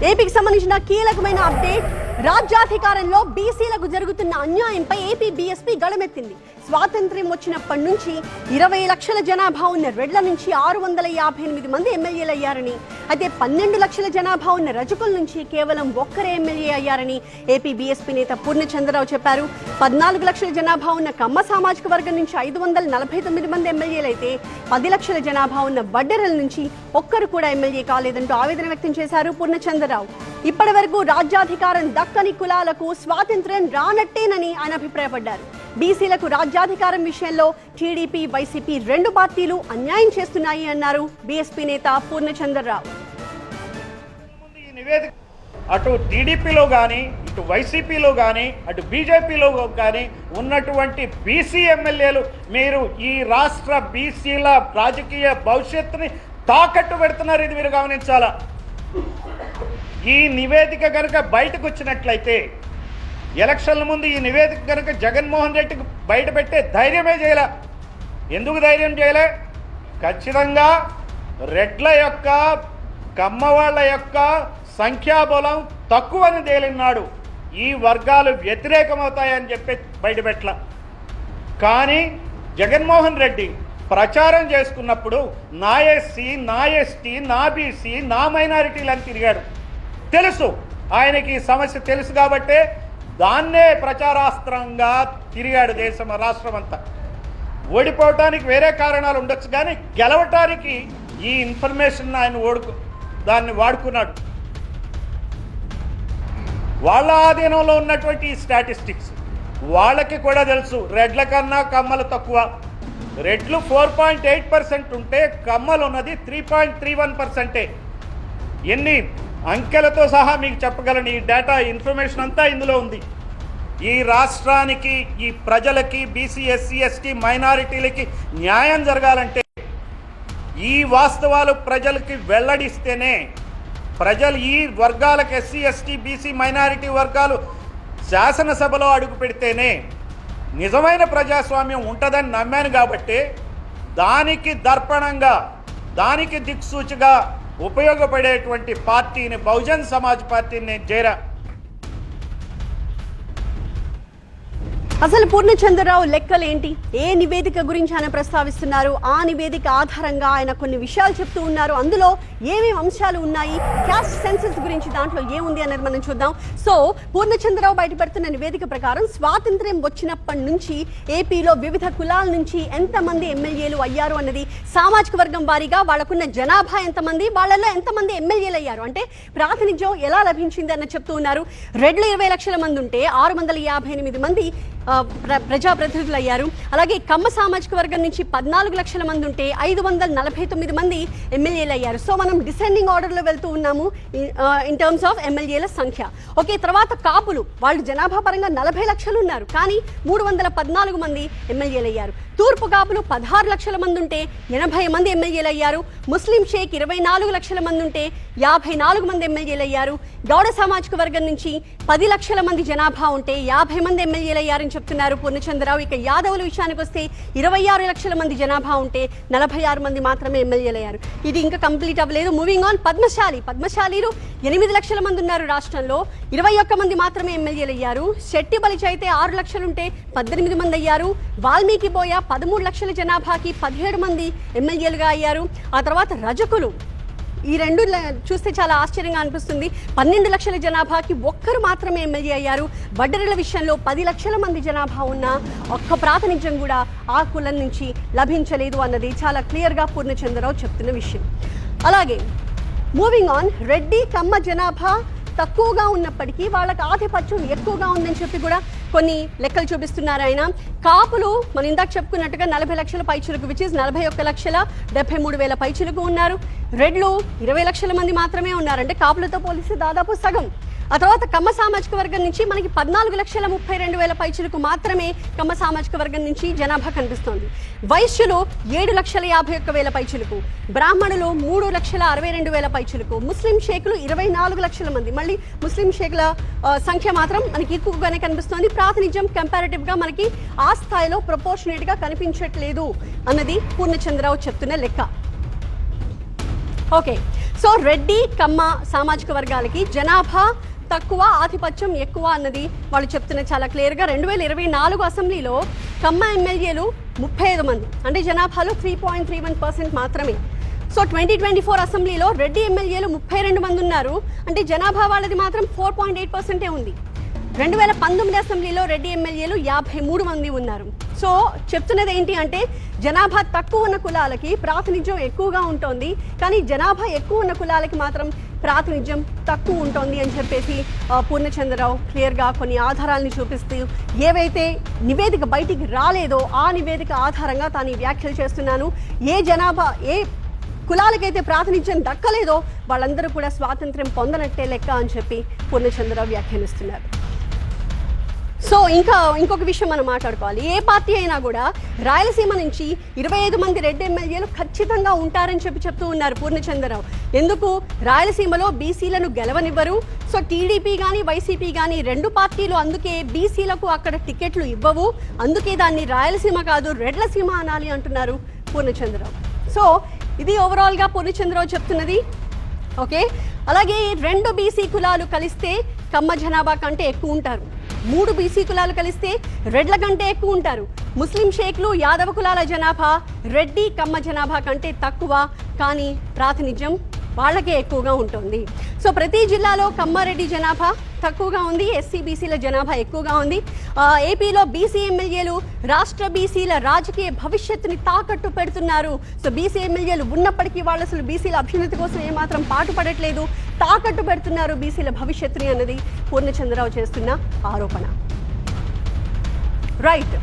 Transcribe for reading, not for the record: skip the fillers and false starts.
ఏపీకి సంబంధించిన కీలకమైన అప్డేట్. రాజ్యాధికారంలో బీసీలకు జరుగుతున్న అన్యాయంపై ఏపీ బీఎస్పీ గళమెత్తింది. స్వాతంత్ర్యం వచ్చినప్పటి నుంచి 20 లక్షల జనాభా ఉన్న రెడ్ల నుంచి 658 మంది ఎమ్మెల్యేలు అయ్యారని, అయితే 12 లక్షల జనాభా ఉన్న రజకుల నుంచి కేవలం ఒక్కరే ఎమ్మెల్యే అయ్యారని ఏపీ బీఎస్పీ నేత పూర్ణచంద్రరావు చెప్పారు. 14 లక్షల జనాభా ఉన్న కమ్మ సామాజిక వర్గం నుంచి 549 మంది ఎమ్మెల్యేలైతే 10 లక్షల జనాభా ఉన్న వడ్డెరల నుంచి ఒక్కరు కూడా ఎమ్మెల్యే కాలేదంటూ ఆవేదన వ్యక్తం చేశారు పూర్ణచంద్రరావు. ఇప్పటి వరకు రాజ్యాధికారం దక్కని కులాలకు స్వాతంత్ర్యం రానట్టేనని ఆయన అభిప్రాయపడ్డారు. బీసీలకు రాజ్యాధికారం విషయంలో టీడీపీ, వైసీపీ రెండు పార్టీలు అన్యాయం చేస్తున్నాయి అన్నారు బీఎస్పీ నేత పూర్ణచంద్రరావు. అటు టీడీపీలో కానీ, ఇటు వైసీపీలో కానీ, అటు బీజేపీలో కానీ ఉన్నటువంటి బీసీ ఎమ్మెల్యేలు మీరు ఈ రాష్ట్ర బీసీల రాజకీయ భవిష్యత్తుని తాకట్టు పెడుతున్నారు. ఇది మీరు గమనించాలా. ఈ నివేదిక కనుక బయటకు వచ్చినట్లయితే, ఎలక్షన్ల ముందు ఈ నివేదిక కనుక జగన్మోహన్ రెడ్డికి బయట పెట్టే ధైర్యమే చేయలే. ఎందుకు ధైర్యం చేయలే? ఖచ్చితంగా రెడ్ల యొక్క, కమ్మవాళ్ల యొక్క సంఖ్యాబలం తక్కువని తేలినాడు. ఈ వర్గాలు వ్యతిరేకమవుతాయని చెప్పి బయటపెట్ల. కానీ జగన్మోహన్ రెడ్డి ప్రచారం చేసుకున్నప్పుడు నా ఎస్సీ, నా ఎస్టీ, నా బీసీ, నా మైనారిటీలు అని తిరిగాడు. తెలుసు, ఆయనకి సమస్య తెలుసు కాబట్టే దాన్నే ప్రచారాస్త్రంగా తిరిగాడు దేశం, రాష్ట్రం అంతా. ఓడిపోవటానికి వేరే కారణాలు ఉండొచ్చు, కానీ గెలవటానికి ఈ ఇన్ఫర్మేషన్ ఆయన దాన్ని వాడుకున్నాడు. వాళ్ళ ఆధీనంలో ఉన్నటువంటి ఈ స్టాటిస్టిక్స్ వాళ్ళకి కూడా తెలుసు. రెడ్ల కన్నా కమ్మలు తక్కువ. రెడ్లు 4.8% ఉంటే కమ్మలు ఉన్నది 3.31%. ఎన్ని అంకెలతో సహా మీకు చెప్పగలను. ఈ డేటా, ఇన్ఫర్మేషన్ అంతా ఇందులో ఉంది. ఈ రాష్ట్రానికి, ఈ ప్రజలకి, బీసీ, ఎస్సీ, ఎస్టీ, మైనారిటీలకి న్యాయం జరగాలంటే ఈ వాస్తవాలు ప్రజలకి వెల్లడిస్తేనే, ప్రజలు ఈ వర్గాలకు, ఎస్సీ, ఎస్టీ, బీసీ, మైనారిటీ వర్గాలు శాసనసభలో అడుగు పెడితేనే నిజమైన ప్రజాస్వామ్యం ఉంటుందని నమ్మాను. కాబట్టి దానికి దర్పణంగా, దానికి దిక్సూచిగా ఉపయోగపడేటువంటి పార్టీని, బహుజన్ సమాజ్ పార్టీని నేను చేరా. అసలు పూర్ణచంద్రరావు లెక్కలేంటి? ఏ నివేదిక గురించి ఆయన ప్రస్తావిస్తున్నారు? ఆ నివేదిక ఆధారంగా ఆయన కొన్ని విషయాలు చెప్తూ ఉన్నారు. అందులో ఏమేమి అంశాలు ఉన్నాయి, క్యాస్ట్ సెన్సస్ గురించి దాంట్లో ఏముంది అనేది మనం చూద్దాం. సో పూర్ణచంద్రరావు బయటపెడుతున్న నివేదిక ప్రకారం స్వాతంత్ర్యం వచ్చినప్పటి నుంచి ఏపీలో వివిధ కులాల నుంచి ఎంతమంది ఎమ్మెల్యేలు అయ్యారు అన్నది, సామాజిక వర్గం వారీగా వాళ్ళకున్న జనాభా ఎంతమంది, వాళ్ళలో ఎంతమంది ఎమ్మెల్యేలు అయ్యారు, అంటే ప్రాతినిధ్యం ఎలా లభించింది అన్న చెప్తూ ఉన్నారు. రెడ్లు 20 లక్షల మంది ఉంటే 658 మంది ప్రజాప్రతినిధులు అయ్యారు. అలాగే కమ్మ సామాజిక వర్గం నుంచి 14 లక్షల మంది ఉంటే 549 మంది ఎమ్మెల్యేలు అయ్యారు. సో మనం డిసెండింగ్ ఆర్డర్లో వెళ్తూ ఉన్నాము ఇన్ టర్మ్స్ ఆఫ్ ఎమ్మెల్యేల సంఖ్య. ఓకే, తర్వాత కాపులు, వాళ్ళు జనాభా పరంగా 40 లక్షలు ఉన్నారు, కానీ 314 మంది ఎమ్మెల్యేలు అయ్యారు. తూర్పు కాపులు 16 లక్షల మంది ఉంటే 80 మంది ఎమ్మెల్యేలు అయ్యారు. ముస్లిం షేక్ 24 లక్షల మంది ఉంటే 54 మంది ఎమ్మెల్యేలు అయ్యారు. గౌడ సామాజిక వర్గం నుంచి 10 లక్షల మంది జనాభా ఉంటే 50 మంది ఎమ్మెల్యేలు అయ్యారని చెప్తున్నారు పూర్ణచంద్రరావు. ఇక యాదవుల విషయానికి వస్తే 26 లక్షల మంది జనాభా ఉంటే 46 మంది మాత్రమే ఎమ్మెల్యేలు అయ్యారు. ఇది ఇంకా కంప్లీట్ అవ్వలేదు. Moving on. పద్మశాలీలు 8 లక్షల మంది ఉన్నారు రాష్ట్రంలో, 21 మంది మాత్రమే ఎమ్మెల్యేలు అయ్యారు. శెట్టి బలిచ అయితే 6 లక్షలు ఉంటే 18 మంది అయ్యారు. వాల్మీకి బోయ 13 లక్షల జనాభాకి 17 మంది ఎమ్మెల్యేలుగా అయ్యారు. ఆ తర్వాత రజకులు, ఈ రెండు చూస్తే చాలా ఆశ్చర్యంగా అనిపిస్తుంది. 12 లక్షల జనాభాకి ఒక్కరు మాత్రమే ఎమ్మెల్యే అయ్యారు. వడ్డెరల విషయంలో 10 లక్షల మంది జనాభా ఉన్న ఒక్క ప్రాతినిధ్యం కూడా ఆ కులం నుంచి లభించలేదు అన్నది చాలా క్లియర్గా పూర్ణచంద్రరావు చెప్తున్న విషయం. అలాగే మూవింగ్ ఆన్. రెడ్డి, కమ్మ జనాభా తక్కువగా ఉన్నప్పటికీ వాళ్ళకి ఆధిపత్యం ఎక్కువగా ఉందని చెప్పి కూడా కొన్ని లెక్కలు చూపిస్తున్నారు ఆయన. కాపులు మనం ఇందాక చెప్పుకున్నట్టుగా 40 లక్షల పైచులకు, విచ్ ఇస్ 41,73,000 పైచులకు ఉన్నారు. రెడ్లు 20 లక్షల మంది మాత్రమే ఉన్నారు, అంటే కాపులతో పోలిస్తే దాదాపు సగం. ఆ తర్వాత కమ్మ సామాజిక వర్గం నుంచి మనకి 14,32,000 పైచులకు మాత్రమే కమ్మ సామాజిక వర్గం నుంచి జనాభా కనిపిస్తోంది. వైశ్యులు 7,51,000 పైచులకు, బ్రాహ్మణులు 3,62,000 పైచులకు, ముస్లిం షేకులు 24 లక్షల మంది. మళ్ళీ ముస్లిం షేకుల సంఖ్య మాత్రం మనకి ఎక్కువగానే కనిపిస్తోంది. ప్రాతినిధ్యం కంపారిటివ్ గా మనకి ఆ స్థాయిలో ప్రపోర్షనేట్ గా కనిపించట్లేదు అన్నది పూర్ణచంద్రరావు చెప్తున్న లెక్క. ఓకే, సో రెడ్డి కమ్మ సామాజిక వర్గాలకి జనాభా తక్కువ, ఆధిపత్యం ఎక్కువ అన్నది వాళ్ళు చెప్తున్న చాలా క్లియర్గా. 2024 అసెంబ్లీలో కమ్మ ఎమ్మెల్యేలు 35 మంది, అంటే జనాభాలో 3.31% మాత్రమే. సో 2024 అసెంబ్లీలో రెడ్డి ఎమ్మెల్యేలు 32 మంది ఉన్నారు, అంటే జనాభా వాళ్ళది మాత్రం 4.8% ఉంది. 2019 అసెంబ్లీలో రెడ్డి ఎమ్మెల్యేలు 53 మంది ఉన్నారు. సో చెప్తున్నది ఏంటి అంటే జనాభా తక్కువ ఉన్న కులాలకి ప్రాతినిధ్యం ఎక్కువగా ఉంటుంది, కానీ జనాభా ఎక్కువ ఉన్న కులాలకి మాత్రం ప్రాతినిధ్యం తక్కువ ఉంటుంది అని చెప్పేసి పూర్ణచంద్రరావు క్లియర్గా కొన్ని ఆధారాలను చూపిస్తూ ఏవైతే నివేదిక బయటికి రాలేదో ఆ నివేదిక ఆధారంగా తాను ఈ వ్యాఖ్యలు చేస్తున్నాను. ఏ జనాభా ఏ కులాలకైతే ప్రాతినిధ్యం దక్కలేదో వాళ్ళందరూ కూడా స్వాతంత్ర్యం పొందనట్టే లెక్క అని చెప్పి పూర్ణచంద్రరావు వ్యాఖ్యానిస్తున్నారు. సో ఇంకొక విషయం మనం మాట్లాడుకోవాలి. ఏ పార్టీ అయినా కూడా రాయలసీమ నుంచి 25 మంది రెడ్డి ఎమ్మెల్యేలు ఖచ్చితంగా ఉంటారని చెప్తూ ఉన్నారు పూర్ణచంద్రరావు. ఎందుకు రాయలసీమలో బీసీలను గెలవనివ్వరు. సో టీడీపీ కానీ వైసీపీ కానీ రెండు పార్టీలు అందుకే బీసీలకు అక్కడ టికెట్లు ఇవ్వవు, అందుకే దాన్ని రాయలసీమ కాదు రెడ్లసీమ అనాలి అంటున్నారు పూర్ణచంద్రరావు. సో ఇది ఓవరాల్గా పూర్ణచంద్రరావు చెప్తున్నది. ఓకే, అలాగే 2 బీసీ కులాలు కలిస్తే కమ్మ జనాభా కంటే ఎక్కువ ఉంటారు, 3 బీసీ కులాలు కలిస్తే రెడ్ల కంటే ఎక్కువ ఉంటారు. ముస్లిం షేక్లు యాదవ కులాల జనాభా రెడ్డి కమ్మ జనాభా కంటే తక్కువ, కానీ ప్రాతినిధ్యం వాళ్ళకే ఎక్కువగా ఉంటుంది. సో ప్రతి జిల్లాలో కమ్మారెడ్డి జనాభా తక్కువగా ఉంది, ఎస్సీ బీసీల జనాభా ఎక్కువగా ఉంది. ఏపీలో బీసీ ఎమ్మెల్యేలు రాష్ట్ర బీసీల రాజకీయ భవిష్యత్తుని తాకట్టు పెడుతున్నారు. సో బీసీ ఎమ్మెల్యేలు ఉన్నప్పటికీ వాళ్ళు అసలు బీసీల అభ్యున్నతి కోసం ఏమాత్రం పాటుపడట్లేదు, తాకట్టు పెడుతున్నారు బీసీల భవిష్యత్తుని అన్నది పూర్ణచంద్రరావు చేస్తున్న ఆరోపణ. రైట్.